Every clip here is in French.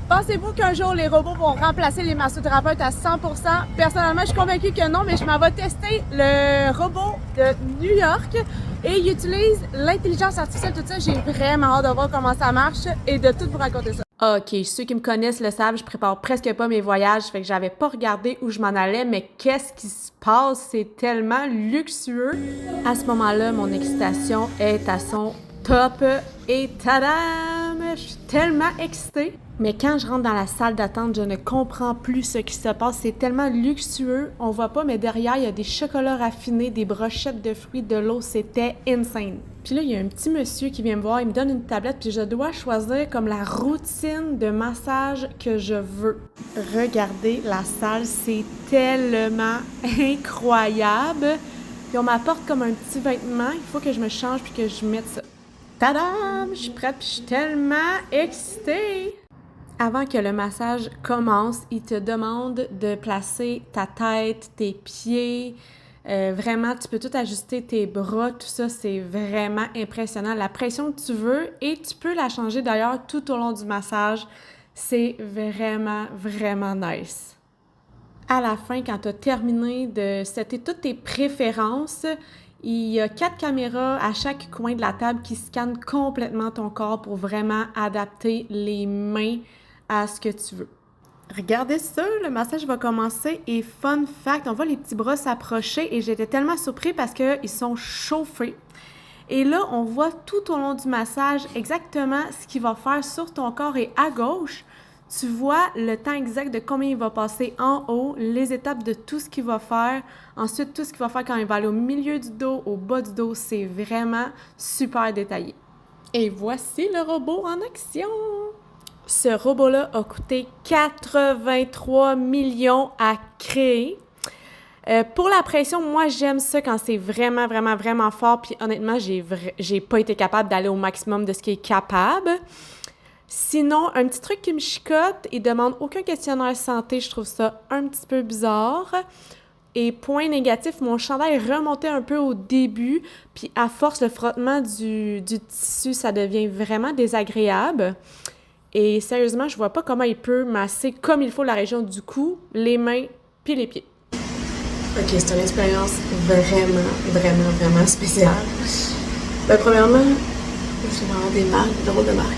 Pensez-vous qu'un jour, les robots vont remplacer les massothérapeutes à 100%? Personnellement, je suis convaincue que non, mais je m'en vais tester le robot de New York et il utilise l'intelligence artificielle, tout ça. J'ai vraiment hâte de voir comment ça marche et de tout vous raconter ça. OK, ceux qui me connaissent le savent, je prépare presque pas mes voyages, fait que j'avais pas regardé où je m'en allais, mais qu'est-ce qui se passe? C'est tellement luxueux. À ce moment-là, mon excitation est à son top et tadam! Je suis tellement excitée. Mais quand je rentre dans la salle d'attente, je ne comprends plus ce qui se passe. C'est tellement luxueux. On voit pas, mais derrière, il y a des chocolats raffinés, des brochettes de fruits, de l'eau. C'était insane. Puis là, il y a un petit monsieur qui vient me voir. Il me donne une tablette, puis je dois choisir comme la routine de massage que je veux. Regardez la salle, c'est tellement incroyable. Puis on m'apporte comme un petit vêtement. Il faut que je me change puis que je mette ça. Tadam! Je suis prête, puis je suis tellement excitée! Avant que le massage commence, il te demande de placer ta tête, tes pieds. Vraiment, tu peux tout ajuster, tes bras, tout ça, c'est vraiment impressionnant. La pression que tu veux et tu peux la changer d'ailleurs tout au long du massage. C'est vraiment, vraiment nice. À la fin, quand tu as terminé de setter toutes tes préférences, il y a 4 caméras à chaque coin de la table qui scannent complètement ton corps pour vraiment adapter les mains à ce que tu veux. Regardez ça, le massage va commencer et fun fact, on voit les petits bras s'approcher et j'étais tellement surpris parce qu'ils sont chauffés. Et là, on voit tout au long du massage exactement ce qu'il va faire sur ton corps et à gauche, tu vois le temps exact de combien il va passer en haut, les étapes de tout ce qu'il va faire, ensuite tout ce qu'il va faire quand il va aller au milieu du dos, au bas du dos, c'est vraiment super détaillé. Et voici le robot en action! Ce robot-là a coûté 83 millions à créer. Pour la pression, moi, j'aime ça quand c'est vraiment, vraiment, vraiment fort. Puis honnêtement, j'ai pas été capable d'aller au maximum de ce qui est capable. Sinon, un petit truc qui me chicote, il demande aucun questionnaire santé. Je trouve ça un petit peu bizarre. Et point négatif, mon chandail remontait un peu au début. Puis à force, le frottement du tissu, ça devient vraiment désagréable. Et sérieusement, je vois pas comment il peut masser comme il faut la région du cou, les mains puis les pieds. Ok, c'est une expérience vraiment, vraiment, vraiment spéciale. Premièrement, je vais avoir des marques, drôles de marques.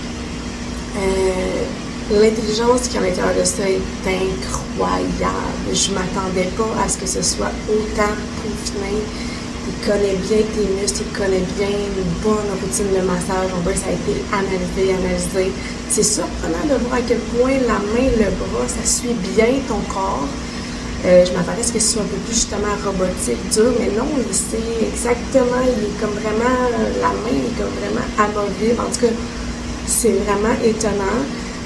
L'intelligence qui est à l'intérieur de ça est incroyable. Je m'attendais pas à ce que ce soit autant peaufiné. Il connaît bien tes muscles, il connaît bien une bonne routine de massage. On voit que ça a été analysé. C'est surprenant de voir à quel point la main, le bras, ça suit bien ton corps. Je m'attendais à ce que ce soit un peu plus justement robotique, dur, mais non, c'est exactement, il est comme vraiment, la main est comme vraiment amovible. En tout cas, c'est vraiment étonnant.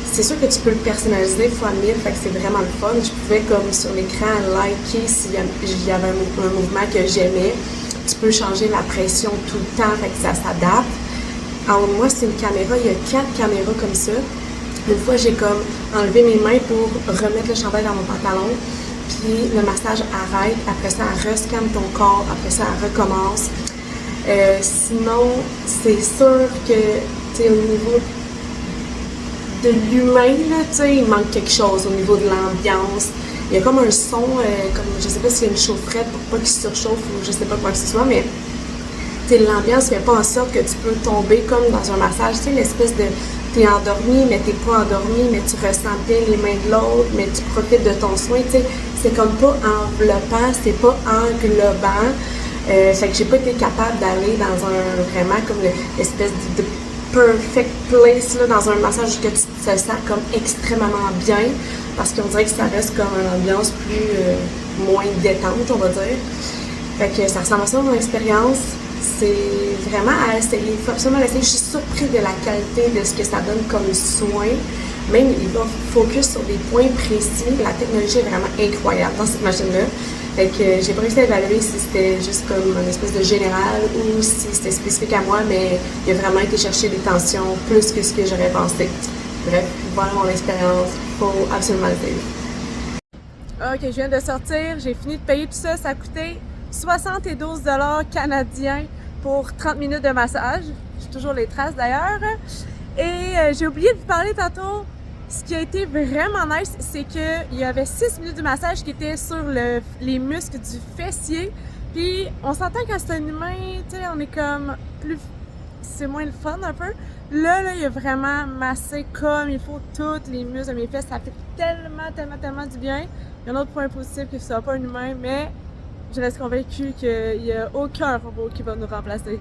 C'est sûr que tu peux le personnaliser fois 1000, fait que c'est vraiment le fun. Je pouvais comme sur l'écran liker s'il y avait un mouvement que j'aimais. Tu peux changer la pression tout le temps, fait que ça s'adapte. En haut de moi, c'est une caméra, il y a 4 caméras comme ça. Une fois, j'ai comme enlevé mes mains pour remettre le chandail dans mon pantalon. Puis le massage arrête, après ça, elle rescanne ton corps, après ça, elle recommence. Sinon, c'est sûr que, tu sais, au niveau de l'humain, là, tu sais, il manque quelque chose au niveau de l'ambiance. Il y a comme un son, comme je sais pas s'il y a une chaufferette pour pas qu'il se surchauffe ou je sais pas quoi que ce soit, mais l'ambiance fait pas en sorte que tu peux tomber comme dans un massage, tu sais, l'espèce de t'es endormi, mais t'es pas endormi, mais tu ressens bien les mains de l'autre, mais tu profites de ton soin, tu sais, c'est comme pas enveloppant, c'est pas englobant. Fait que j'ai pas été capable d'aller dans un vraiment comme l'espèce de perfect place là, dans un massage que tu te sens comme extrêmement bien parce qu'on dirait que ça reste comme une ambiance plus moins détente, on va dire. Fait que ça ressemble à ça mon expérience. C'est vraiment à essayer. Il faut absolument l'essayer. Je suis surprise de la qualité de ce que ça donne comme soin. Même, il va focus sur des points précis. La technologie est vraiment incroyable dans cette machine-là. Fait que j'ai pas réussi à évaluer si c'était juste comme une espèce de général ou si c'était spécifique à moi, mais il a vraiment été chercher des tensions plus que ce que j'aurais pensé. Bref, voilà mon expérience. Faut absolument l'essayer. OK, je viens de sortir. J'ai fini de payer tout ça. Ça a coûté 72 $ canadiens pour 30 minutes de massage. J'ai toujours les traces d'ailleurs. Et j'ai oublié de vous parler tantôt. Ce qui a été vraiment nice, c'est qu'il y avait 6 minutes de massage qui étaient sur les muscles du fessier. Puis on s'entend quand c'est un humain, tu sais, on est comme plus... c'est moins le fun un peu. Là, il a vraiment massé comme il faut tous les muscles de mes fesses. Ça fait tellement du bien. Il y a un autre point positif que ce soit pas un humain, mais je reste convaincue qu'il n'y a aucun robot qui va nous remplacer.